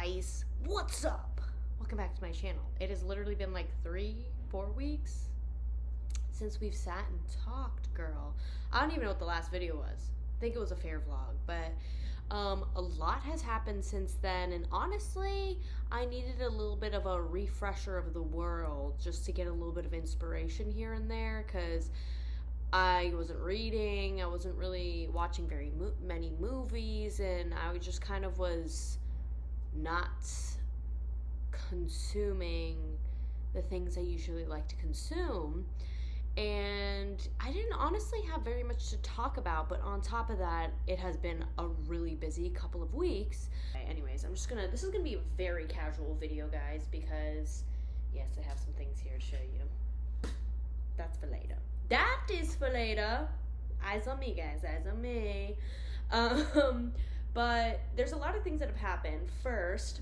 guys, what's up? Welcome back to my channel. It has literally been like 3-4 weeks since we've sat and talked, girl. I don't even know what the last video was. I think it was a fair vlog, but a lot has happened since then, and honestly, I needed a little bit of a refresher of the world just to get a little bit of inspiration here and there, because I wasn't reading, I wasn't really watching very many movies, and I just kind of was not consuming the things I usually like to consume, and I didn't honestly have very much to talk about. But on top of that, it has been a really busy couple of weeks. Anyways, this is gonna be a very casual video, guys, because yes, I have some things here to show you. That's for later. That is for later. Eyes on me, guys, eyes on me. But there's a lot of things that have happened. First,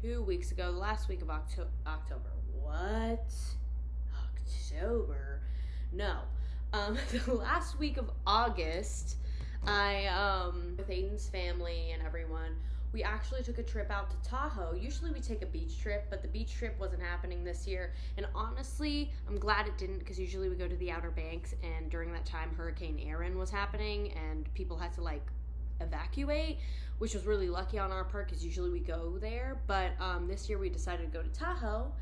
2 weeks ago, the last week of October. What? October? No. The last week of August, with Aiden's family and everyone, we actually took a trip out to Tahoe. Usually we take a beach trip, but the beach trip wasn't happening this year. And honestly, I'm glad it didn't, because usually we go to the Outer Banks, and during that time, Hurricane Aaron was happening, and people had to like evacuate, which was really lucky on our part, because usually we go there. But this year we decided to go to Tahoe.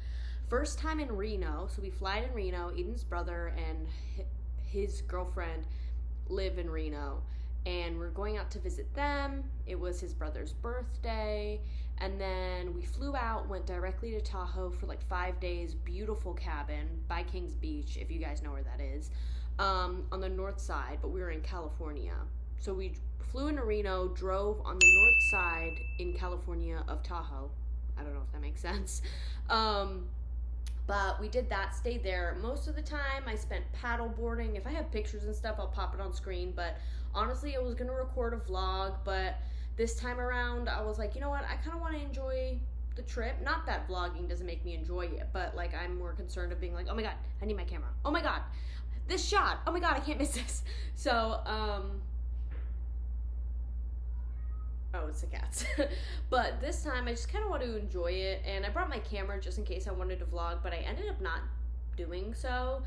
First time in Reno, so we fly in Reno. Aiden's brother and his girlfriend live in Reno, and we're going out to visit them. It was his brother's birthday, and then we flew out, went directly to Tahoe for like 5 days. Beautiful cabin by Kings Beach, if you guys know where that is, on the north side, but we were in California. So we flew into Reno, drove on the north side in California of Tahoe. I don't know if that makes sense. But we did that, stayed there. Most of the time I spent paddle boarding. If I have pictures and stuff, I'll pop it on screen, but honestly, I was gonna record a vlog, but this time around, I was like, you know what, I kind of want to enjoy the trip. Not that vlogging doesn't make me enjoy it, but like, I'm more concerned of being like, oh my god, I need my camera. Oh my god, this shot. Oh my god, I can't miss this. So, oh, it's the cats. But this time, I just kind of want to enjoy it, and I brought my camera just in case I wanted to vlog, but I ended up not doing so.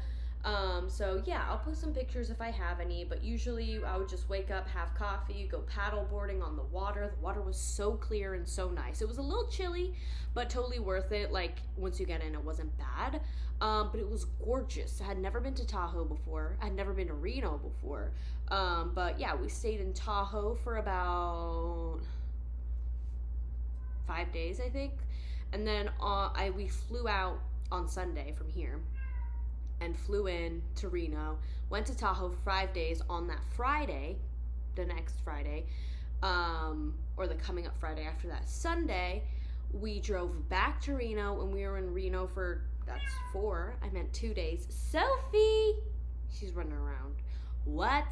So yeah, I'll post some pictures if I have any, but usually I would just wake up, have coffee, go paddle boarding on the water. The water was so clear and so nice. It was a little chilly, but totally worth it. Like, once you get in, it wasn't bad. But it was gorgeous. I had never been to Tahoe before. I had never been to Reno before. But yeah, we stayed in Tahoe for about 5 days, I think. And then we flew out on Sunday from here and flew in to Reno, went to Tahoe 5 days. On that Friday, the next Friday, or the coming up Friday after that, Sunday, we drove back to Reno, and we were in Reno for, that's 2 days. Sophie! She's running around. What?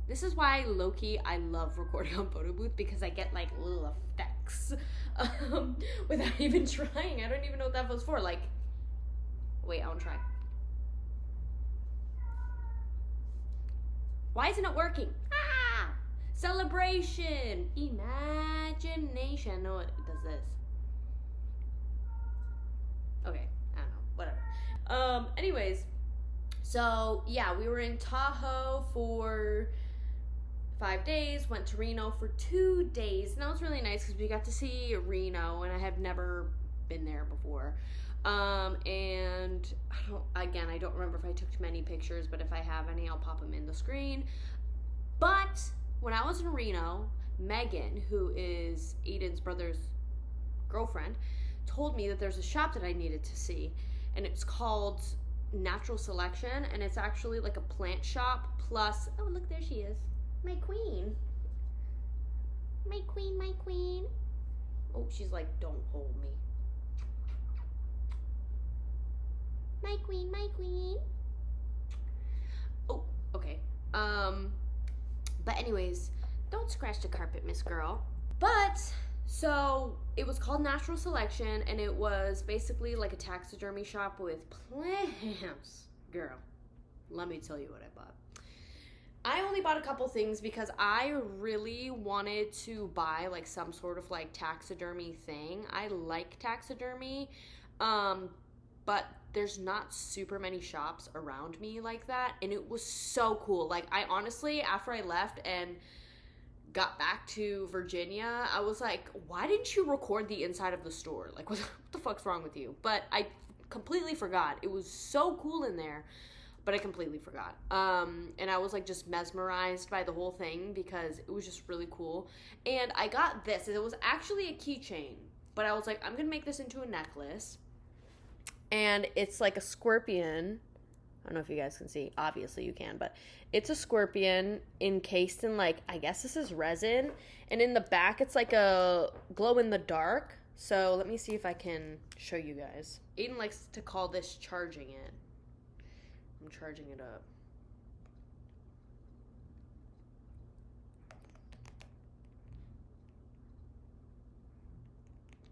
This is why, low-key, I love recording on photo booth, because I get like little effects without even trying. I don't even know what that was for. Like, wait, I want to try. Why isn't it working? Ah! Celebration! Imagination. No, it does this. Okay, I don't know. Whatever. Anyways, so yeah, we were in Tahoe for 5 days, went to Reno for 2 days, and that was really nice because we got to see Reno, and I have never been there before. And I don't remember if I took many pictures, but if I have any, I'll pop them in the screen. But when I was in Reno, Megan, who is Aiden's brother's girlfriend, told me that there's a shop that I needed to see, and it's called Natural Selection, and it's actually like a plant shop plus, oh look, there she is, my queen. My queen, my queen. Oh, she's like, don't hold me. My queen, my queen. Oh, okay. But anyways, don't scratch the carpet, Miss Girl. But, so, it was called Natural Selection, and it was basically like a taxidermy shop with plants. Girl, let me tell you what I bought. I only bought a couple things because I really wanted to buy like some sort of like taxidermy thing. I like taxidermy, but there's not super many shops around me like that, and it was so cool. Like, I honestly, after I left and got back to Virginia, I was like, why didn't you record the inside of the store? Like, what the fuck's wrong with you? But I completely forgot. It was so cool in there, but I completely forgot. And I was like just mesmerized by the whole thing because it was just really cool. And I got this. It was actually a keychain, but I was like, I'm gonna make this into a necklace. And it's like a scorpion. I don't know if you guys can see. Obviously you can, but it's a scorpion encased in like, I guess this is resin. And in the back, it's like a glow in the dark. So let me see if I can show you guys. Aiden likes to call this charging it. I'm charging it up.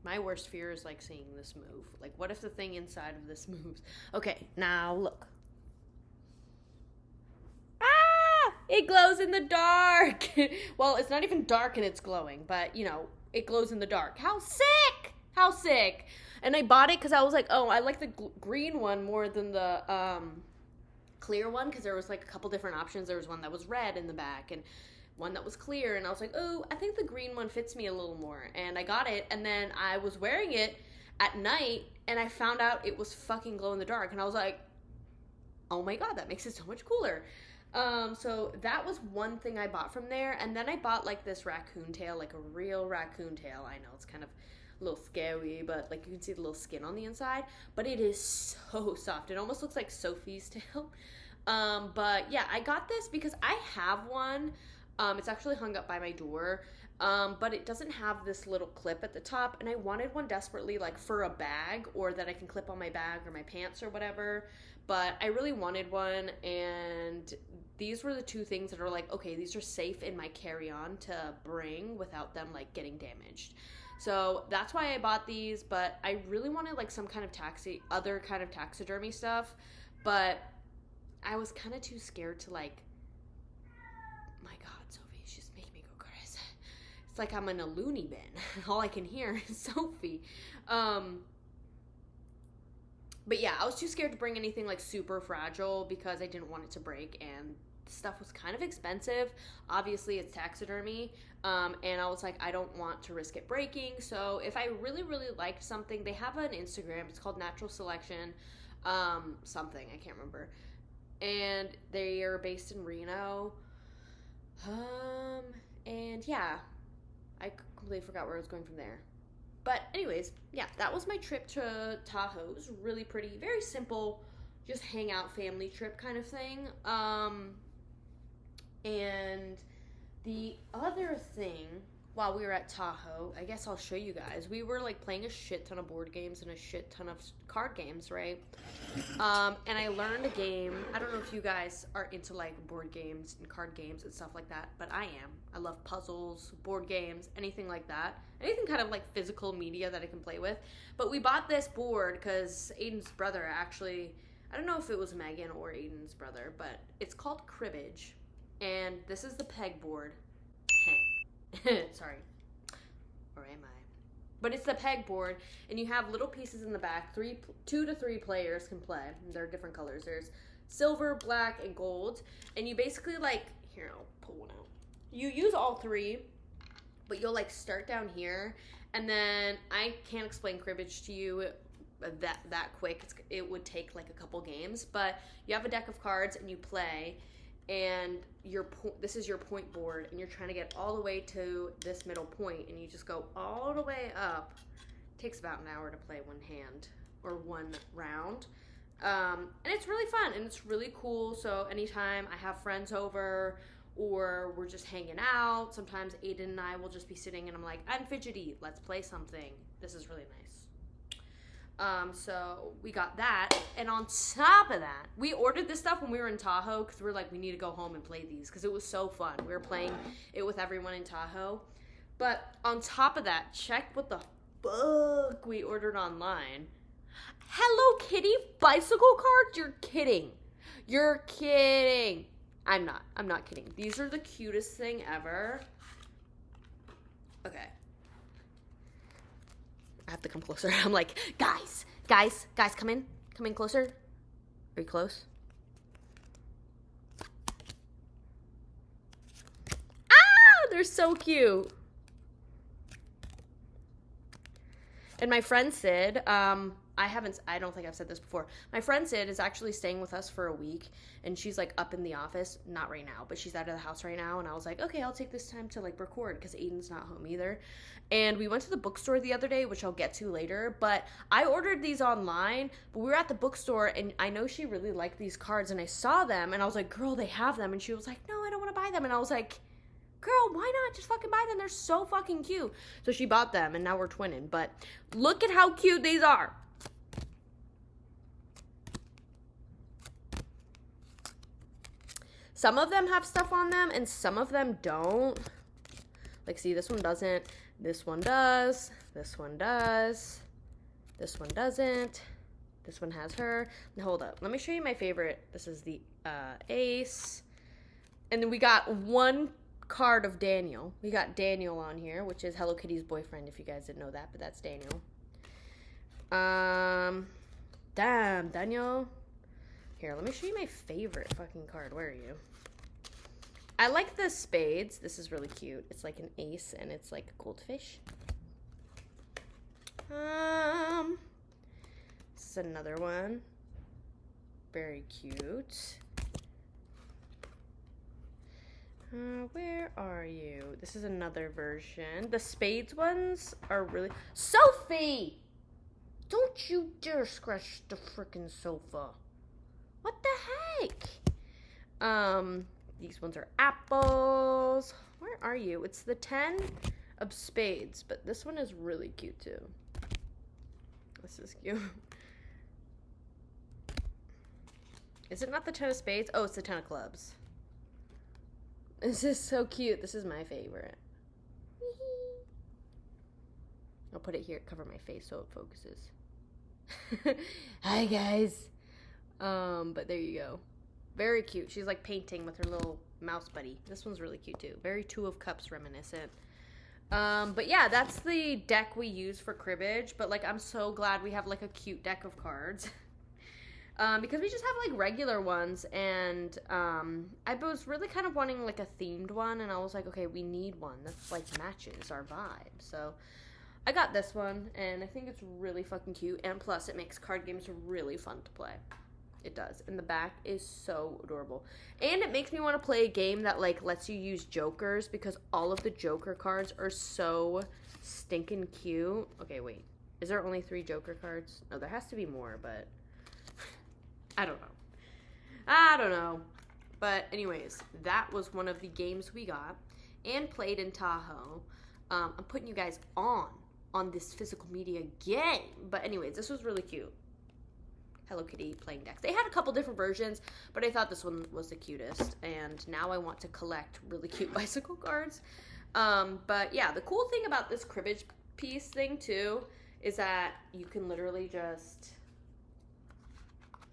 My worst fear is like seeing this move. Like, what if the thing inside of this moves? Okay, now look. Ah! It glows in the dark. Well, it's not even dark and it's glowing, but you know, it glows in the dark. How sick! How sick! And I bought it because I was like, oh, I like the green one more than the clear one, because there was like a couple different options. There was one that was red in the back and one that was clear, and I was like, oh, I think the green one fits me a little more. And I got it, and then I was wearing it at night, and I found out it was fucking glow in the dark, and I was like, oh my god, that makes it so much cooler. So that was one thing I bought from there, and then I bought like this raccoon tail, like a real raccoon tail. I know it's kind of a little scary, but like you can see the little skin on the inside, but it is so soft. It almost looks like Sophie's tail. But yeah, I got this because I have one. It's actually hung up by my door, but it doesn't have this little clip at the top, and I wanted one desperately, like, for a bag, or that I can clip on my bag or my pants or whatever, but I really wanted one, and these were the two things that are like, okay, these are safe in my carry-on to bring without them, like, getting damaged. So that's why I bought these, but I really wanted, like, some kind of other kind of taxidermy stuff, but I was kind of too scared to, like, my god, Sophie, she's making me go crazy. It's like I'm in a loony bin. All I can hear is Sophie. But yeah, I was too scared to bring anything like super fragile because I didn't want it to break, and the stuff was kind of expensive. Obviously, it's taxidermy, and I was like, I don't want to risk it breaking. So if I really, really liked something, they have an Instagram. It's called Natural Selection, something, I can't remember. And they are based in Reno. And yeah, I completely forgot where I was going from there. But anyways, yeah, that was my trip to Tahoe. It was really pretty, very simple, just hang out family trip kind of thing. And the other thing, while we were at Tahoe, I guess I'll show you guys. We were like playing a shit ton of board games and a shit ton of card games, right? And I learned a game. I don't know if you guys are into like board games and card games and stuff like that, but I am. I love puzzles, board games, anything like that. Anything kind of like physical media that I can play with. But we bought this board because Aiden's brother actually, I don't know if it was Megan or Aiden's brother, but it's called cribbage. And this is the pegboard. Sorry. Or am I? But it's the pegboard, and you have little pieces in the back. 2 to 3 players can play. They're different colors. There's silver, black, and gold. And you basically like, here, I'll pull one out. You use all 3, but you'll like start down here, and then I can't explain cribbage to you that quick. It would take like a couple games, but you have a deck of cards and you play. And this is your point board, and you're trying to get all the way to this middle point, and you just go all the way up. It takes about an hour to play one hand or one round, and it's really fun and it's really cool. So anytime I have friends over or we're just hanging out, sometimes Aiden and I will just be sitting and I'm like, I'm fidgety, let's play something. This is really nice. So we got that, and on top of that, we ordered this stuff when we were in Tahoe because we were like, we need to go home and play these because it was so fun. We were playing it with everyone in Tahoe. But on top of that, check what the fuck we ordered online. Hello Kitty bicycle cards? You're kidding. You're kidding. I'm not kidding. These are the cutest thing ever. Okay. I have to come closer. I'm like, guys, come in. Come in closer. Are you close? Ah, they're so cute. And my friend Sid, I don't think I've said this before. My friend Sid is actually staying with us for a week, and she's like up in the office, not right now, but she's out of the house right now. And I was like, okay, I'll take this time to like record because Aiden's not home either. And we went to the bookstore the other day, which I'll get to later, but I ordered these online, but we were at the bookstore and I know she really liked these cards and I saw them and I was like, girl, they have them. And she was like, no, I don't want to buy them. And I was like, girl, why not just fucking buy them? They're so fucking cute. So she bought them and now we're twinning, but look at how cute these are. Some of them have stuff on them and some of them don't. Like, see, this one doesn't. This one does. This one does. This one doesn't. This one has her. Now, hold up. Let me show you my favorite. This is the ace. And then we got one card of Daniel. We got Daniel on here, which is Hello Kitty's boyfriend, if you guys didn't know that, but that's Daniel. Damn, Daniel. Here, let me show you my favorite fucking card. Where are you? I like the spades. This is really cute. It's like an ace and it's like a goldfish. This is another one. Very cute. Where are you? This is another version. The spades ones are really... Sophie! Don't you dare scratch the frickin' sofa. What the heck? These ones are apples. Where are you? It's the 10 of spades, but this one is really cute too. This is cute. Is it not the 10 of spades? Oh, it's the 10 of clubs. This is so cute. This is my favorite. I'll put it here, cover my face so it focuses. Hi guys. But there you go. Very cute. She's like painting with her little mouse buddy. This one's really cute too. Very Two of Cups reminiscent. But yeah, that's the deck we use for cribbage. But like, I'm so glad we have like a cute deck of cards. Because we just have like regular ones. And I was really kind of wanting like a themed one. And I was like, okay, we need one that's like matches our vibe. So I got this one. And I think it's really fucking cute. And plus it makes card games really fun to play. It does. And the back is so adorable. And it makes me want to play a game that like lets you use jokers because all of the joker cards are so stinking cute. Okay, wait. Is there only 3 joker cards? No, there has to be more, but I don't know. But anyways, that was one of the games we got and played in Tahoe. I'm putting you guys on this physical media game. But anyways, this was really cute. Hello Kitty playing decks. They had a couple different versions, but I thought this one was the cutest. And now I want to collect really cute bicycle cards. But yeah, the cool thing about this cribbage piece thing too is that you can literally just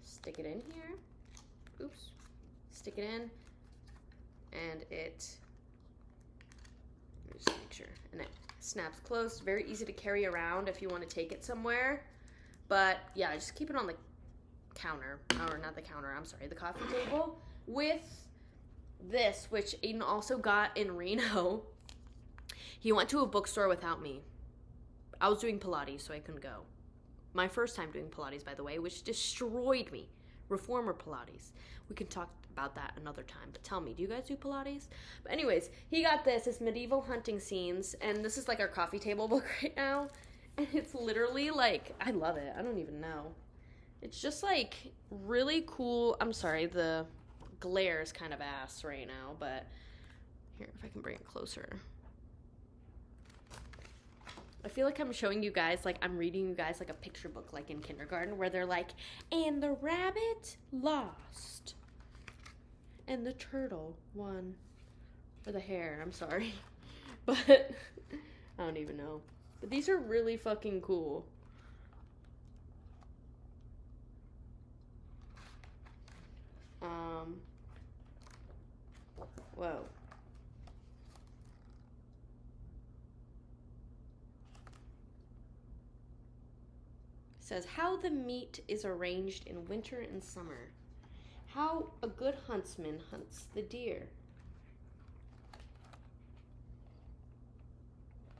stick it in here. Oops. Stick it in. And it, let me just make sure. And it snaps closed. Very easy to carry around if you want to take it somewhere. But yeah, just keep it on the counter, or not the counter, I'm sorry, the coffee table with this, which Aiden also got in Reno. He went to a bookstore without me. I was doing Pilates, so I couldn't go. My first time doing Pilates, by the way, which destroyed me. Reformer Pilates. We can talk about that another time, but tell me, do you guys do Pilates? But anyways, he got this. It's medieval hunting scenes, and this is like our coffee table book right now. And it's literally like, I love it. I don't even know. It's just like really cool. I'm sorry, the glare is kind of ass right now, but here, if I can bring it closer. I feel like I'm showing you guys, like I'm reading you guys like a picture book like in kindergarten where they're like, and the rabbit lost. And the turtle won. Or the hare, I'm sorry. But I don't even know. But these are really fucking cool. Whoa. It says, how the meat is arranged in winter and summer. How a good huntsman hunts the deer.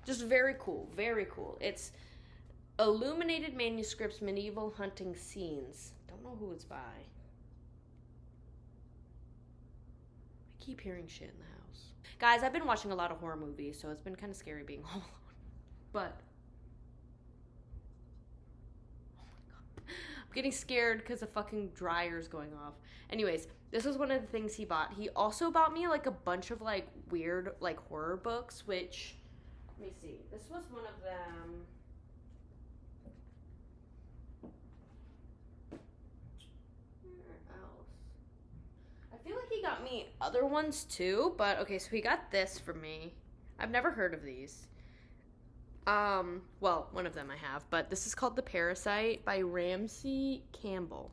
Just very cool, very cool. It's illuminated manuscripts, medieval hunting scenes. Don't know who it's by. I keep hearing shit in the house. Guys, I've been watching a lot of horror movies, so it's been kind of scary being home alone. But I'm getting scared because the fucking dryer's going off. Anyways, this was one of the things he bought. He also bought me like a bunch of like weird like horror books, which, let me see. This was one of them. Where else? I feel like he got me other ones too, but okay, so he got this for me. I've never heard of these. Well, one of them I have, but this is called The Parasite by Ramsey Campbell.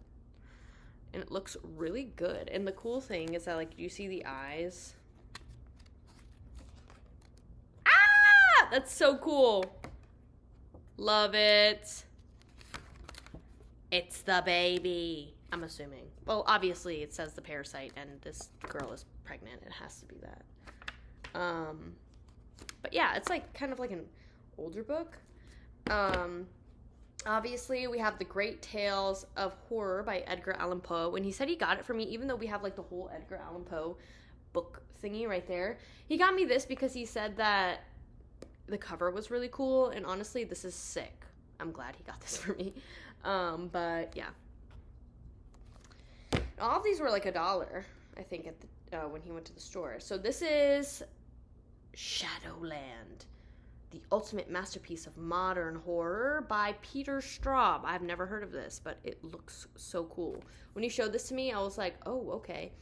And it looks really good. And the cool thing is that, like, you see the eyes? Ah! That's so cool. Love it. It's the baby. I'm assuming. Well, obviously it says The Parasite, and this girl is pregnant. It has to be that. But yeah, it's like kind of like an older book. Obviously we have The Great Tales of Horror by Edgar Allan Poe, and he said he got it for me even though we have like the whole Edgar Allan Poe book thingy right there. He got me this because he said that the cover was really cool, and honestly this is sick. I'm glad he got this for me. But yeah, all of these were like $1, I think, at the when he went to the store. So this is Shadowland, the ultimate masterpiece of modern horror by Peter Straub. I've never heard of this, but it looks so cool. When he showed this to me, I was like, oh, okay.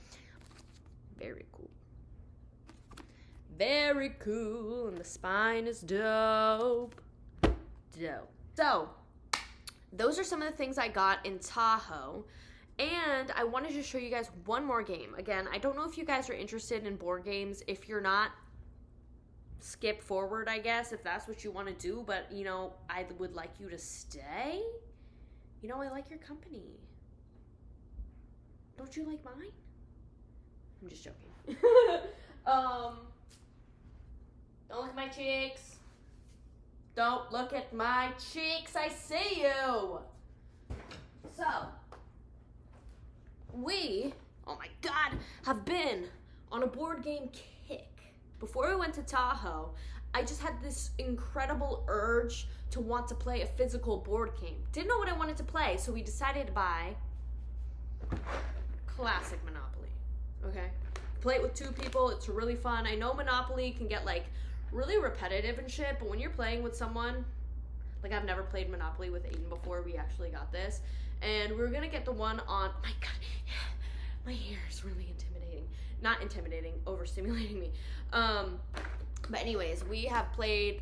Very cool. Very cool, and the spine is dope. Dope. So, those are some of the things I got in Tahoe. And I wanted to show you guys one more game. Again, I don't know if you guys are interested in board games. If you're not, skip forward, I guess, if that's what you want to do. But, you know, I would like you to stay. You know, I like your company. Don't you like mine? I'm just joking. Don't look at my cheeks. Don't look at my cheeks. I see you. So, we, oh my God, have been on a board game kick. Before we went to Tahoe, I just had this incredible urge to want to play a physical board game. Didn't know what I wanted to play, so we decided to buy classic Monopoly, okay? Play it with 2 people, it's really fun. I know Monopoly can get like really repetitive and shit, but when you're playing with someone, like I've never played Monopoly with Aiden before, we actually got this. And we were gonna get the one on, oh my God, my hair is really intimidating. Not intimidating, overstimulating me. But anyways, we have played,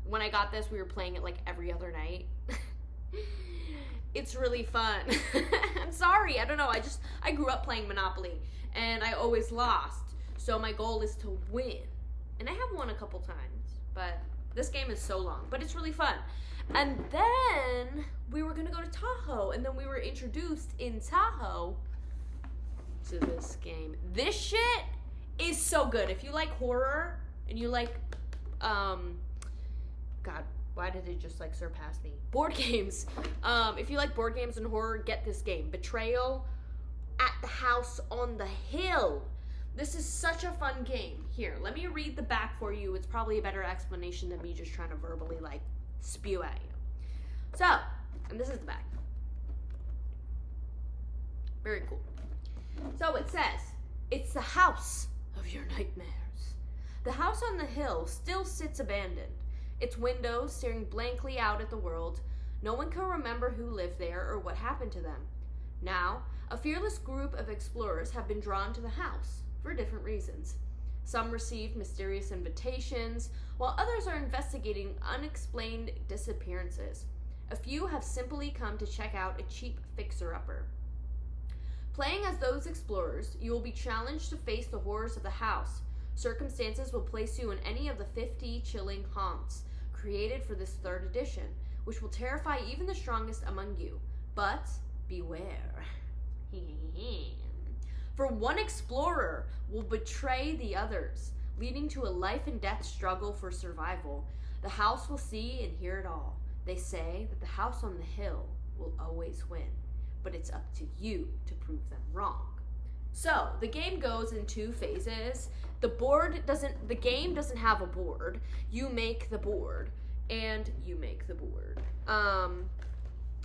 when I got this, we were playing it like every other night. It's really fun. I'm sorry, I don't know, I grew up playing Monopoly, and I always lost. So my goal is to win. And I have won a couple times, but this game is so long, but it's really fun. And then we were gonna go to Tahoe, and then we were introduced in Tahoe to this game. This shit is so good. If you like horror and you like, God, why did it just like surpass me? Board games. If you like board games and horror, get this game. Betrayal at the House on the Hill. This is such a fun game. Here, let me read the back for you. It's probably a better explanation than me just trying to verbally like spew at you. So, and this is the back. Very cool. So it says, it's the house of your nightmares. The house on the hill still sits abandoned, its windows staring blankly out at the world. No one can remember who lived there or what happened to them. Now, a fearless group of explorers have been drawn to the house for different reasons. Some received mysterious invitations, while others are investigating unexplained disappearances. A few have simply come to check out a cheap fixer-upper. Playing as those explorers, you will be challenged to face the horrors of the house. Circumstances will place you in any of the 50 chilling haunts created for this 3rd edition, which will terrify even the strongest among you. But beware. For one explorer will betray the others, leading to a life and death struggle for survival. The house will see and hear it all. They say that the house on the hill will always win, but it's up to you to prove them wrong. So the game goes in 2 phases. The game doesn't have a board. You make the board, and you make the board.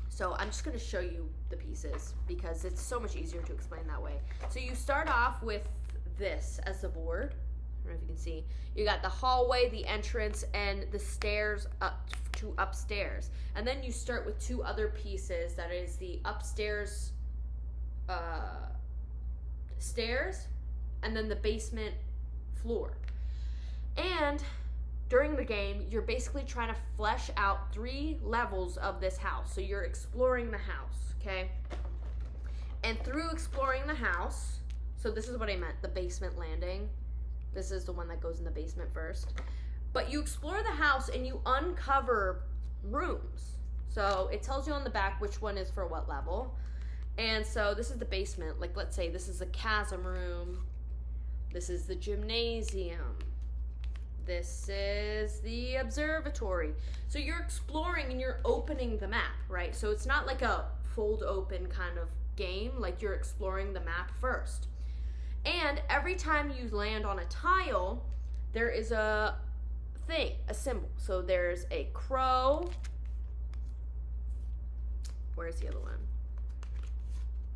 So I'm just gonna show you the pieces because it's so much easier to explain that way. So you start off with this as the board. I don't know if you can see. You got the hallway, the entrance, and the stairs up to upstairs. And then you start with 2 other pieces. That is the upstairs stairs, and then the basement floor. And during the game, you're basically trying to flesh out 3 levels of this house. So you're exploring the house, okay? And through exploring the house, so this is what I meant, the basement landing. This is the one that goes in the basement first. But you explore the house and you uncover rooms. So it tells you on the back which one is for what level. And so this is the basement. Like, let's say this is the chasm room. This is the gymnasium. This is the observatory. So you're exploring and you're opening the map, right? So it's not like a fold open kind of game. Like, you're exploring the map first. And every time you land on a tile, there is a thing, a symbol. So there's a crow. Where's the other one?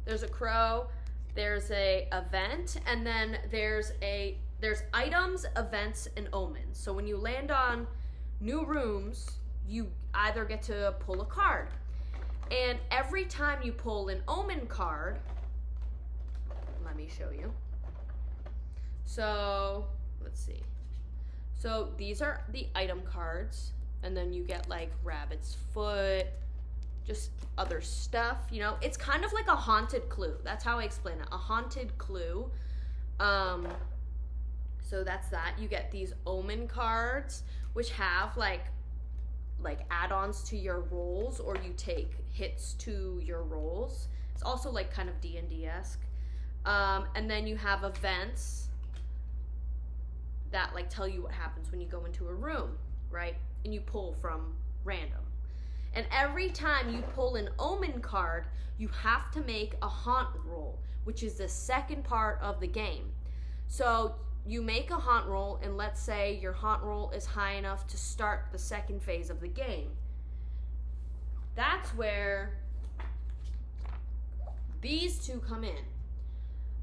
There's a crow, there's a event, and then there's items, events, and omens. So when you land on new rooms, you either get to pull a card. And every time you pull an omen card, let me show you. So, let's see. So these are the item cards, and then you get like rabbit's foot, just other stuff, you know. It's kind of like a haunted clue. That's how I explain it. A haunted clue. So that's that. You get these omen cards, which have like add-ons to your rolls, or you take hits to your rolls. It's also like kind of D&D-esque. And then you have events that like tell you what happens when you go into a room, right? And you pull from random. And every time you pull an omen card, you have to make a haunt roll, which is the second part of the game. So you make a haunt roll, and let's say your haunt roll is high enough to start the second phase of the game. That's where these 2 come in.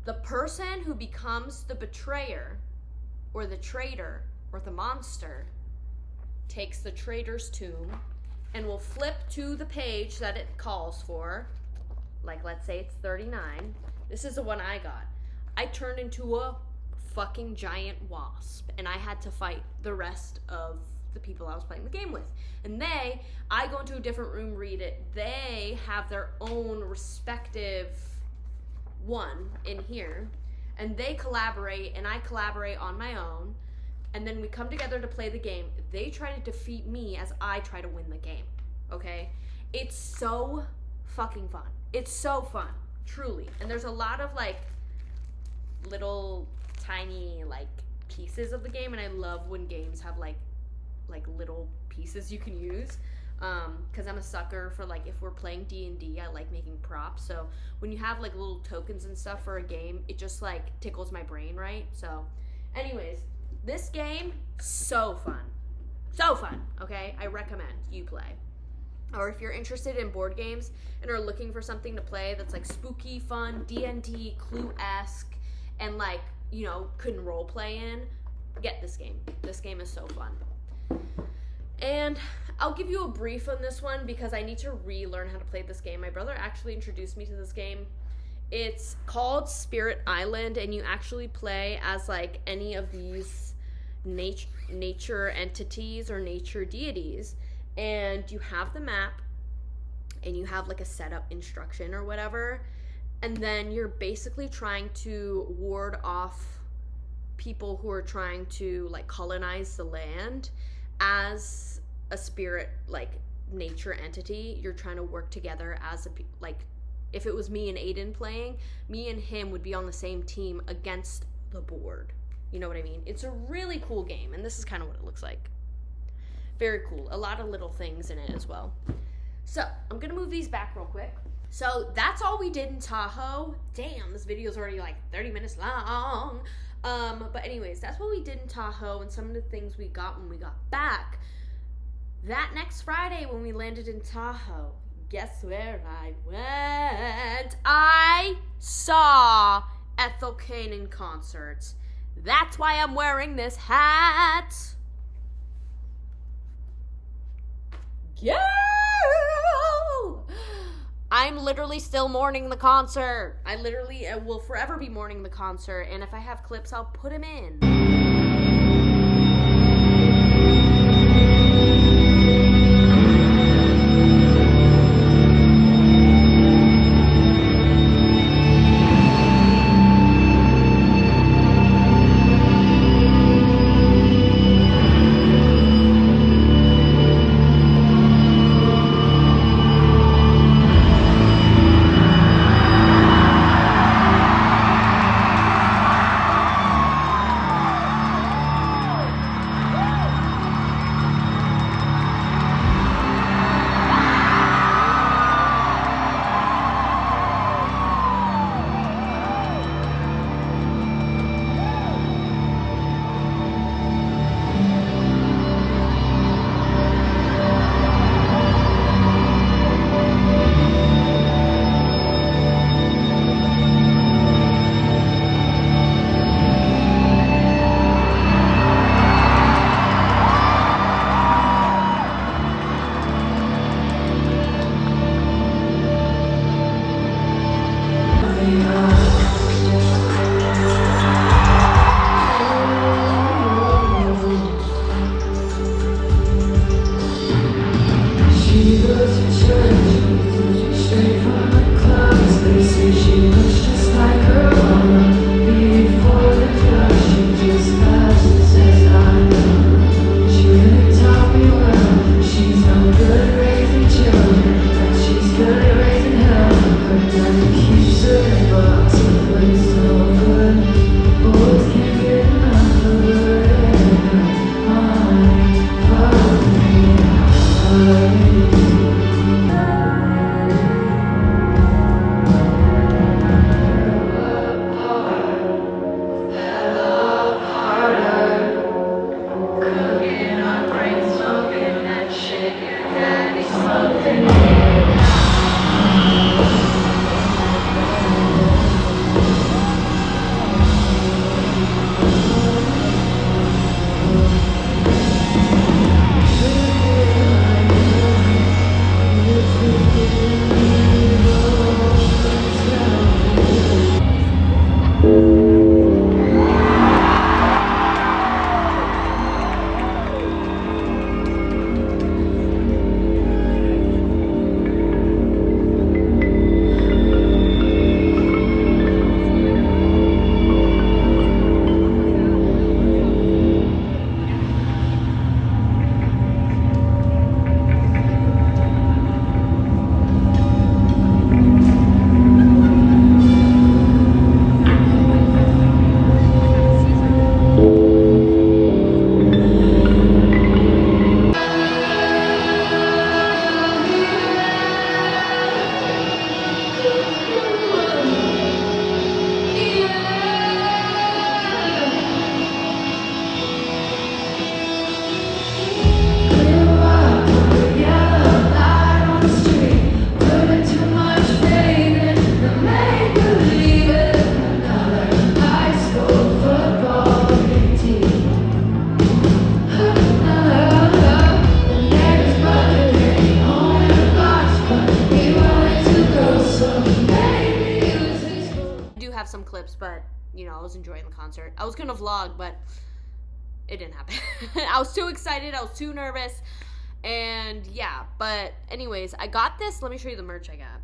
The person who becomes the betrayer, or the traitor, or the monster, takes the traitor's tomb and will flip to the page that it calls for. Like, let's say it's 39. This is the one I got. I turned into a fucking giant wasp, and I had to fight the rest of the people I was playing the game with. And I go into a different room, read it. They have their own respective one in here, and they collaborate, and I collaborate on my own. And then we come together to play the game. They try to defeat me as I try to win the game, okay? It's so fucking fun. It's so fun, truly. And there's a lot of, like, little tiny, like, pieces of the game, and I love when games have, like little pieces you can use, because I'm a sucker for, like, if we're playing D&D, I like making props. So when you have, like, little tokens and stuff for a game, it just, like, tickles my brain, right? So anyways, this game, so fun. So fun, okay? I recommend you play. Or if you're interested in board games and are looking for something to play that's, like, spooky, fun, D&D, Clue-esque, and, like, you know, couldn't role play in, get this game. This game is so fun. And I'll give you a brief on this one because I need to relearn how to play this game. My brother actually introduced me to this game. It's called Spirit Island, and you actually play as, like, any of these nature entities or nature deities, and you have the map, and you have, like, a setup instruction or whatever, and then you're basically trying to ward off people who are trying to like colonize the land. As a spirit, like nature entity, you're trying to work together as a, like, if it was me and Aiden playing, me and him would be on the same team against the board. You know what I mean? It's a really cool game, and this is kind of what it looks like. Very cool. A lot of little things in it as well. So, I'm gonna move these back real quick. So, that's all we did in Tahoe. Damn, this video is already like 30 minutes long. But anyways, that's what we did in Tahoe and some of the things we got when we got back. That next Friday when we landed in Tahoe, guess where I went? I saw Ethel Cain in concerts. That's why I'm wearing this hat. Girl! I'm literally still mourning the concert. I literally will forever be mourning the concert, and if I have clips, I'll put them in. But you know, I was enjoying the concert. I was gonna vlog, but it didn't happen. I was too excited, I was too nervous, and yeah. But anyways, I got this. Let me show you the merch I got.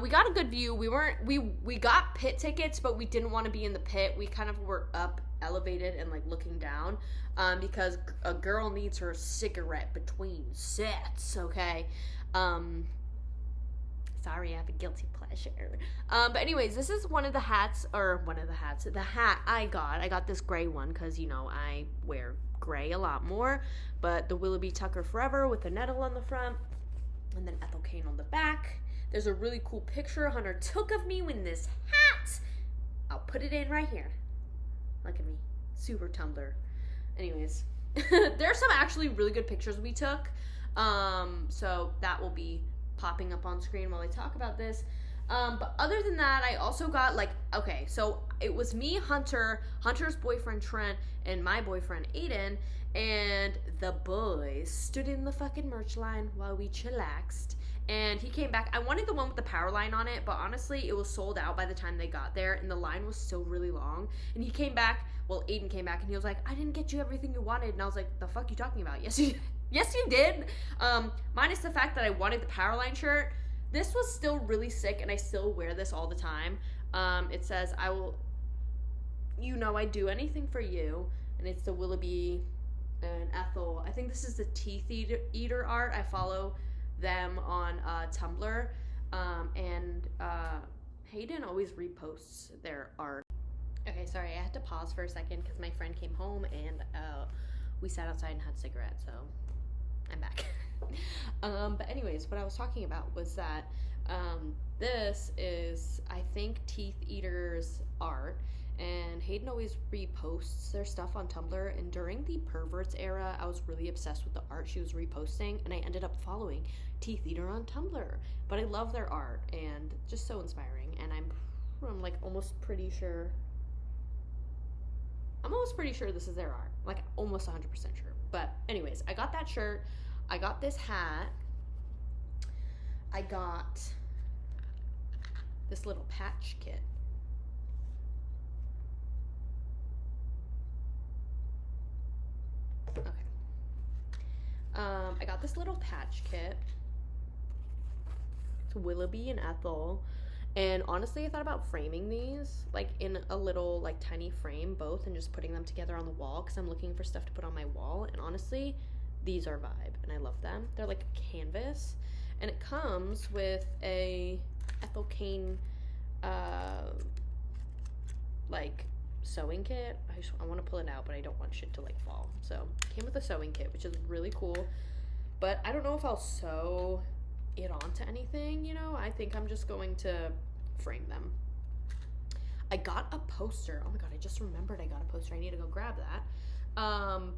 We got a good view. We got pit tickets, but we didn't want to be in the pit. We kind of were up elevated and like looking down, because a girl needs her cigarette between sets, okay? Sorry, I have a guilty pleasure. But anyways, this is the hat I got this gray one because, you know, I wear gray a lot more, but the Willoughby Tucker Forever with the nettle on the front, and then Ethel Cain on the back. There's a really cool picture Hunter took of me in this hat. I'll put it in right here. Look at me. Super Tumblr. Anyways, there's some actually really good pictures we took. So that will be popping up on screen while I talk about this. But other than that, I also got okay, so it was me, Hunter's boyfriend Trent, and my boyfriend Aiden, and the boys stood in the fucking merch line while we chillaxed. And he came back. I wanted the one with the power line on it, but honestly, it was sold out by the time they got there, and the line was still really long. And he came back, Aiden came back, and he was like, I didn't get you everything you wanted. And I was like, the fuck you talking about? Yes, you did. Minus the fact that I wanted the power line shirt. This was still really sick, and I still wear this all the time. It says, I will, I do anything for you. And it's the Willoughby and Ethel. I think this is the Teeth Eater art. I follow them on Tumblr, and Hayden always reposts their art. Okay, sorry, I had to pause for a second because my friend came home and we sat outside and had cigarettes, so I'm back. But anyways, what I was talking about was that this is, I think, Teeth Eater's art, and Hayden always reposts their stuff on Tumblr, and during the Perverts era, I was really obsessed with the art she was reposting, and I ended up following Teeth Eater on Tumblr. But I love their art, and just so inspiring, and I'm like almost pretty sure this is their art, like almost 100% sure. But anyways, I got that shirt, I got this hat, I got this little patch kit. Okay. I got this little patch kit. It's Willoughby and Ethel. And honestly, I thought about framing these, like, in a little, like, tiny frame, both, and just putting them together on the wall, because I'm looking for stuff to put on my wall. And honestly, these are vibe, and I love them. They're like a canvas, and it comes with a Ethel Cain, like, sewing kit. I want to pull it out, but I don't want shit to, like, fall. So, it came with a sewing kit, which is really cool. But I don't know if I'll sew it onto anything, I think I'm just going to frame them. I got a poster. Oh my god, I just remembered I got a poster. I need to go grab that.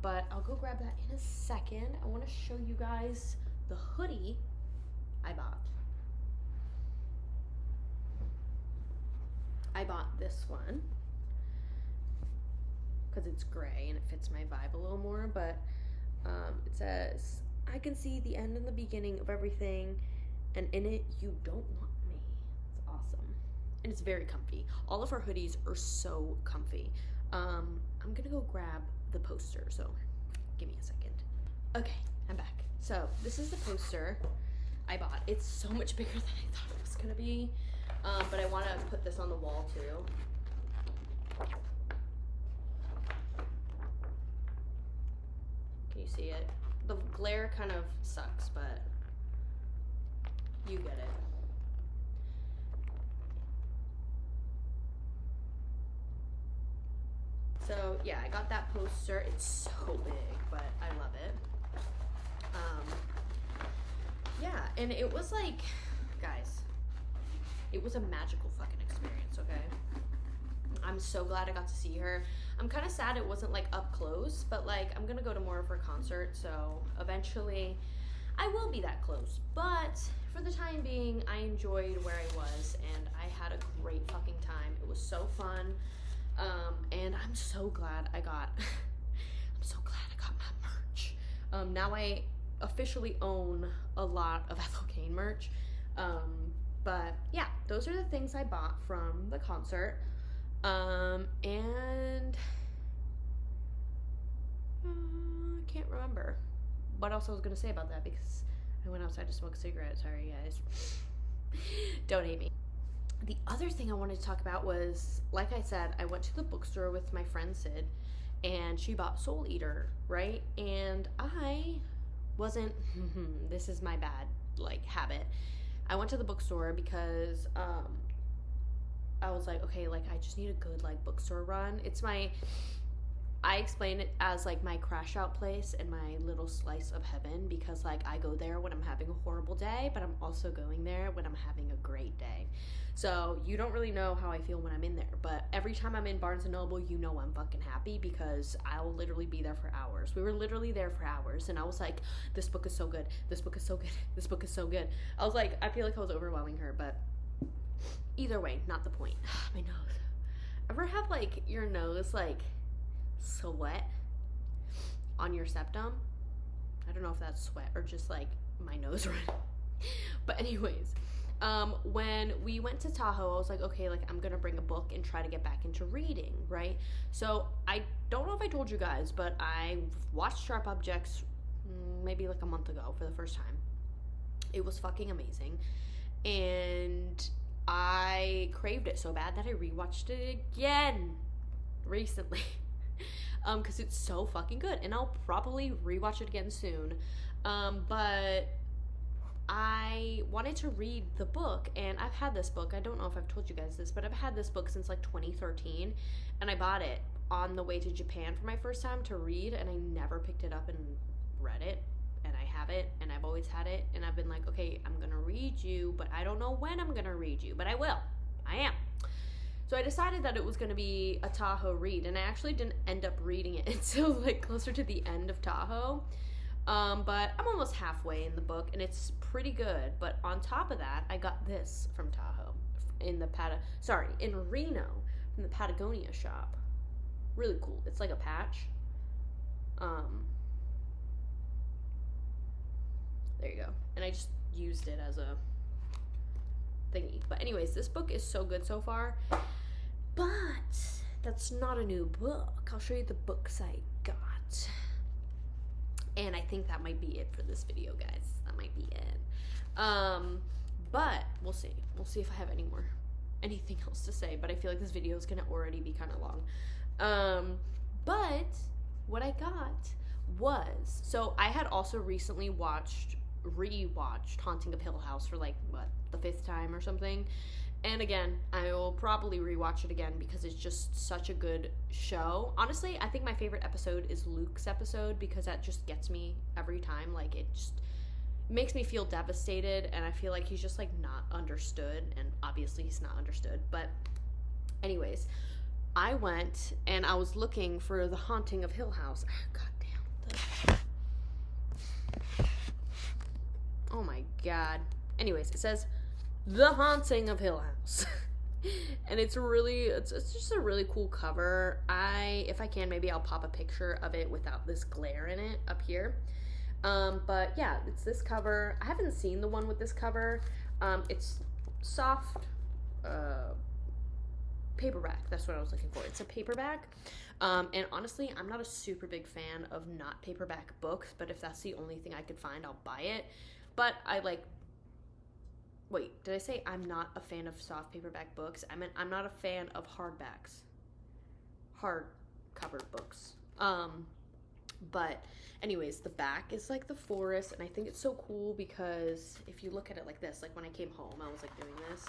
But I'll go grab that in a second. I want to show you guys the hoodie I bought. I bought this one because it's gray and it fits my vibe a little more, but it says, I can see the end and the beginning of everything, and in it, you don't want me. It's awesome. And it's very comfy. All of our hoodies are so comfy. I'm gonna go grab the poster, so give me a second. Okay, I'm back. So this is the poster I bought. It's so much bigger than I thought it was gonna be, but I wanna put this on the wall too. Can you see it? The glare kind of sucks, but you get it. So yeah, I got that poster. It's so big, but I love it. Yeah, and it was like, guys, it was a magical fucking experience, okay? I'm so glad I got to see her. I'm kind of sad it wasn't like up close, but like I'm gonna go to more of her concert, so eventually I will be that close. But for the time being, I enjoyed where I was, and I had a great fucking time. It was so fun, and I'm so glad I got my merch. Now I officially own a lot of Ethel Cain merch. But yeah, those are the things I bought from the concert. And I can't remember what else I was gonna say about that because I went outside to smoke a cigarette. Sorry, guys. Don't hate me. The other thing I wanted to talk about was, like I said, I went to the bookstore with my friend Sid, and she bought Soul Eater, right? And I wasn't, this is my bad, like, habit. I went to the bookstore because, I was like, okay, like, I just need a good, like, bookstore run. I explain it as, like, my crash out place and my little slice of heaven, because, like, I go there when I'm having a horrible day, but I'm also going there when I'm having a great day. So you don't really know how I feel when I'm in there, but every time I'm in Barnes & Noble, you know I'm fucking happy, because I'll literally be there for hours. We were literally there for hours, and I was like, this book is so good, this book is so good, this book is so good. I was like, I feel like I was overwhelming her, but either way, not the point. My nose. Ever have, like, your nose, like, sweat on your septum? I don't know if that's sweat or just, like, my nose running. But anyways, when we went to Tahoe, I was like, okay, like, I'm gonna bring a book and try to get back into reading, right? So I don't know if I told you guys, but I watched Sharp Objects maybe like a month ago for the first time. It was fucking amazing, and I craved it so bad that I rewatched it again recently. Because it's so fucking good, and I'll probably rewatch it again soon. But I wanted to read the book, and I've had this book, I don't know if I've told you guys this, but I've had this book since like 2013, and I bought it on the way to Japan for my first time to read, and I never picked it up and read it, and I have it, and I've always had it, and I've been like, okay, I'm gonna read you, but I don't know when I'm gonna read you, but I will. I am. So I decided that it was going to be a Tahoe read, and I actually didn't end up reading it until like closer to the end of Tahoe. But I'm almost halfway in the book, and it's pretty good. But on top of that, I got this from Tahoe in Reno, from the Patagonia shop. Really cool. It's like a patch. There you go. And I just used it as a thingy. But anyways, this book is so good so far. But that's not a new book. I'll show you the books I got. And I think that might be it for this video, guys. That might be it. But we'll see. We'll see if I have anything else to say. But I feel like this video is gonna already be kind of long. But what I got was, so I had also recently rewatched Haunting of Hill House for like the 5th time or something. And again, I will probably rewatch it again because it's just such a good show. Honestly, I think my favorite episode is Luke's episode, because that just gets me every time. Like, it just makes me feel devastated, and I feel like he's just like not understood, and obviously he's not understood. But anyways, I went and I was looking for The Haunting of Hill House. Oh my god. Anyways, it says The Haunting of Hill House. And it's just a really cool cover. If I can, maybe I'll pop a picture of it without this glare in it up here. But yeah, it's this cover. I haven't seen the one with this cover. It's soft paperback. That's what I was looking for. It's a paperback. And honestly, I'm not a super big fan of not paperback books, but if that's the only thing I could find, I'll buy it. But wait, did I say I'm not a fan of soft paperback books? I meant I'm not a fan of hardbacks. Hardcover books. But anyways, the back is like the forest, and I think it's so cool because if you look at it like this, like when I came home, I was like doing this.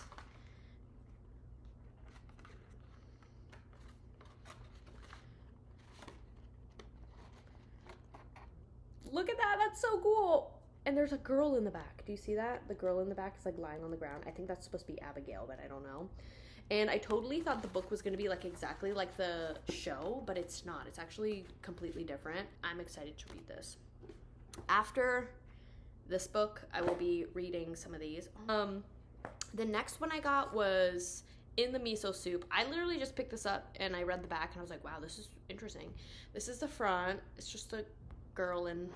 Look at that, that's so cool. And there's a girl in the back. Do you see that? The girl in the back is like lying on the ground. I think that's supposed to be Abigail, but I don't know. And I totally thought the book was going to be like exactly like the show, but it's not. It's actually completely different. I'm excited to read this. After this book, I will be reading some of these. The next one I got was In the Miso Soup. I literally just picked this up and I read the back and I was like, wow, this is interesting. This is the front. It's just a girl in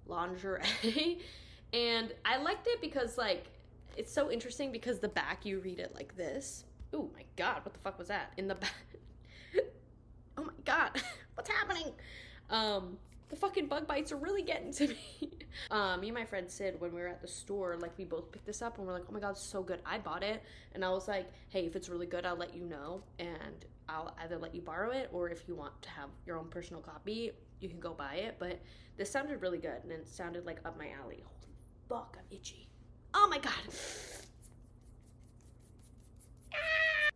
lingerie. And I liked it because like it's so interesting because the back, you read it like this. Oh my god, what the fuck was that in the back? Oh my god, what's happening? The fucking bug bites are really getting to me. Me and my friend Sid, when we were at the store, like we both picked this up and we're like, oh my god, it's so good. I bought it and I was like, hey, if it's really good, I'll let you know and I'll either let you borrow it, or if you want to have your own personal copy, you can go buy it. But this sounded really good and it sounded like up my alley. Holy fuck, I'm itchy. Oh my god.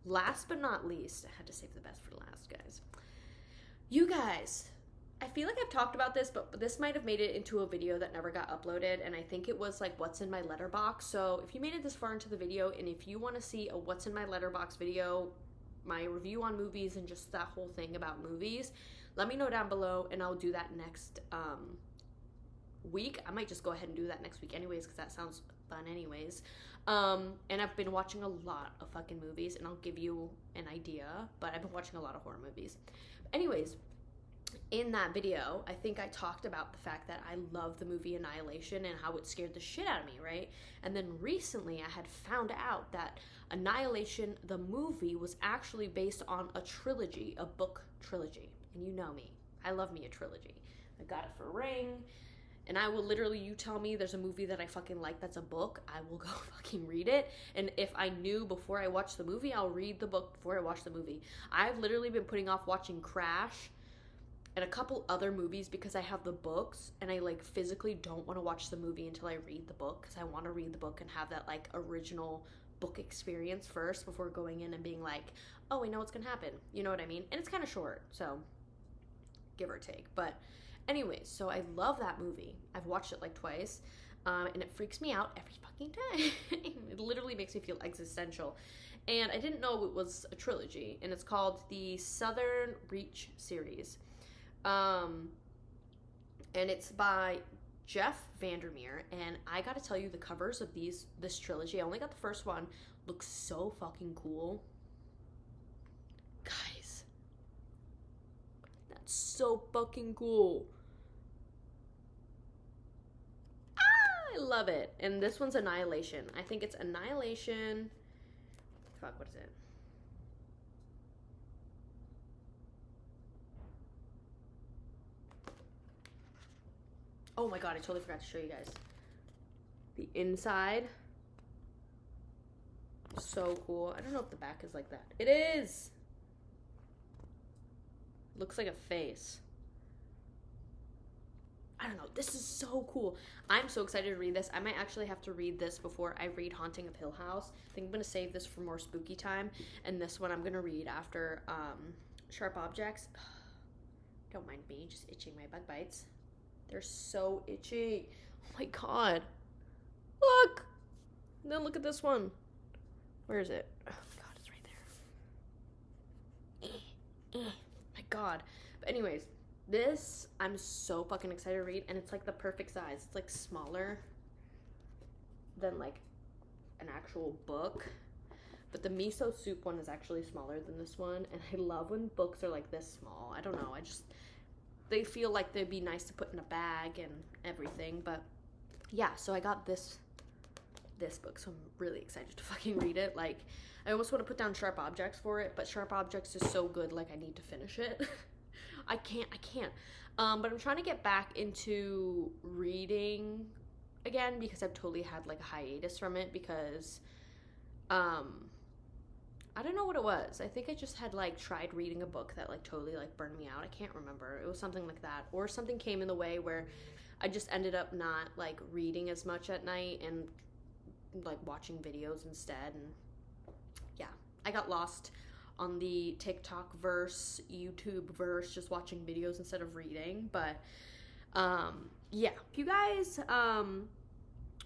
Last but not least, I had to save the best for last, guys. You guys, I feel like I've talked about this, but this might have made it into a video that never got uploaded, and I think it was like what's in my letterbox. So if you made it this far into the video and if you want to see a what's in my letterbox video, my review on movies and just that whole thing about movies, let me know down below and I'll do that next week. I might just go ahead and do that next week anyways, because that sounds fun anyways. And I've been watching a lot of fucking movies and I'll give you an idea, but I've been watching a lot of horror movies. Anyways, in that video, I think I talked about the fact that I love the movie Annihilation and how it scared the shit out of me, right? And then recently I had found out that Annihilation, the movie, was actually based on a trilogy, a book trilogy. And you know me, I love me a trilogy. I got it for Ring. And I will literally, you tell me there's a movie that I fucking like that's a book, I will go fucking read it. And if I knew before I watched the movie, I'll read the book before I watch the movie. I've literally been putting off watching Crash and a couple other movies because I have the books and I like physically don't want to watch the movie until I read the book, because I want to read the book and have that like original book experience first before going in and being like, oh, I know what's gonna happen. You know what I mean? And it's kind of short, so give or take. But anyways, so I love that movie. I've watched it like twice, and it freaks me out every fucking time. It literally makes me feel existential. And I didn't know it was a trilogy, and it's called the Southern Reach series. And it's by Jeff Vandermeer, and I gotta tell you, the covers of this trilogy, I only got the first one, looks so fucking cool. Guys, that's so fucking cool. I love it. And this one's Annihilation. I think it's Annihilation. Fuck, what is it? Oh my god, I totally forgot to show you guys. The inside. So cool. I don't know if the back is like that. It is! Looks like a face. I don't know. This is so cool. I'm so excited to read this. I might actually have to read this before I read Haunting of Hill House. I think I'm going to save this for more spooky time. And this one I'm going to read after Sharp Objects. Don't mind me just itching my bug bites. They're so itchy. Oh my god. Look! And then look at this one. Where is it? Oh my god, it's right there. My god. But anyways, this I'm so fucking excited to read, and it's like the perfect size. It's like smaller than like an actual book. But the miso soup one is actually smaller than this one, and I love when books are like this small. I don't know, they feel like they'd be nice to put in a bag and everything. But yeah, so I got this book, so I'm really excited to fucking read it. Like, I almost want to put down Sharp Objects for it, but Sharp Objects is so good, like I need to finish it. I can't. But I'm trying to get back into reading again, because I've totally had like a hiatus from it, because I don't know what it was. I think I just had like tried reading a book that like totally like burned me out. I can't remember. It was something like that, or something came in the way where I just ended up not like reading as much at night and like watching videos instead. And yeah, I got lost on the TikTok verse, YouTube verse, just watching videos instead of reading. But yeah, if you guys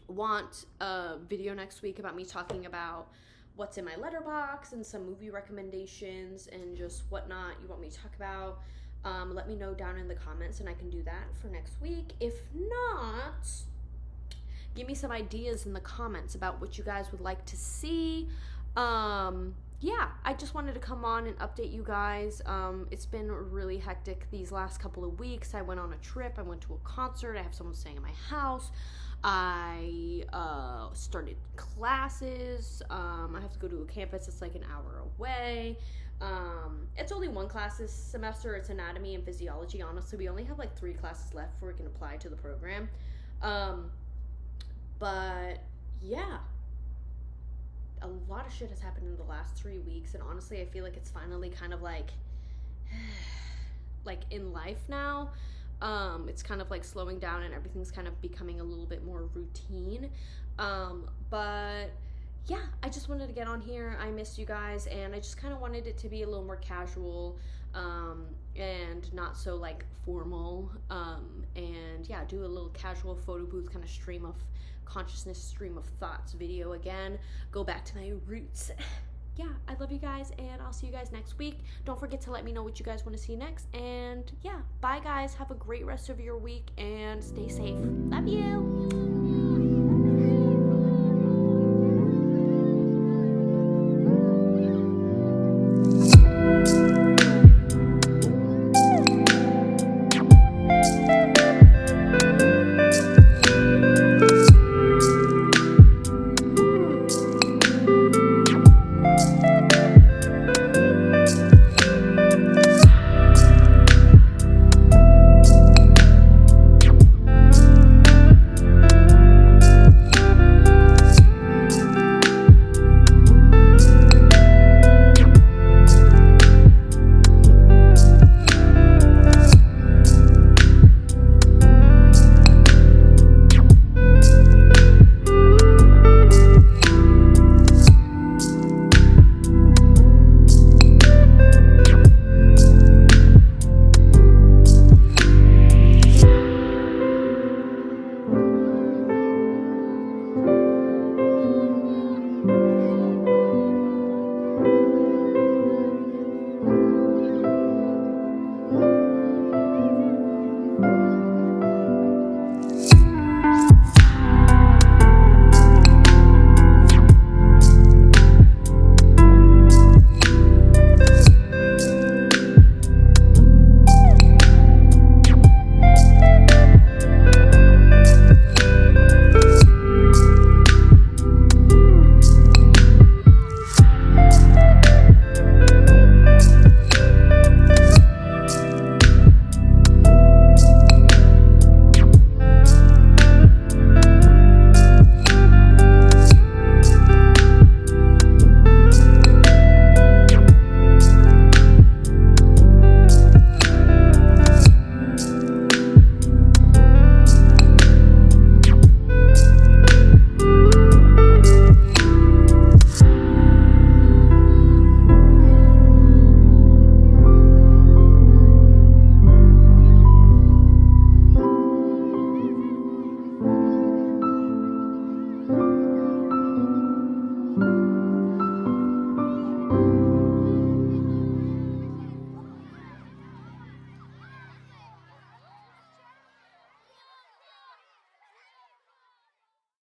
want a video next week about me talking about what's in my letterbox and some movie recommendations and just whatnot you want me to talk about, let me know down in the comments and I can do that for next week. If not, give me some ideas in the comments about what you guys would like to see. Yeah, I just wanted to come on and update you guys. It's been really hectic these last couple of weeks. I went on a trip, I went to a concert, I have someone staying at my house, I started classes, I have to go to a campus that's like an hour away. It's only one class this semester, it's anatomy and physiology. Honestly, we only have like 3 classes left before we can apply to the program. But yeah, a lot of shit has happened in the last 3 weeks, and honestly I feel like it's finally kind of like like in life now. It's kind of like slowing down and everything's kind of becoming a little bit more routine. But yeah, I just wanted to get on here. I missed you guys, and I just kind of wanted it to be a little more casual, and not so like formal. And yeah, do a little casual photo booth kind of stream of consciousness, stream of thoughts video again. Go back to my roots. Yeah, I love you guys, and I'll see you guys next week. Don't forget to let me know what you guys want to see next. And yeah, bye guys. Have a great rest of your week and stay safe. Love you.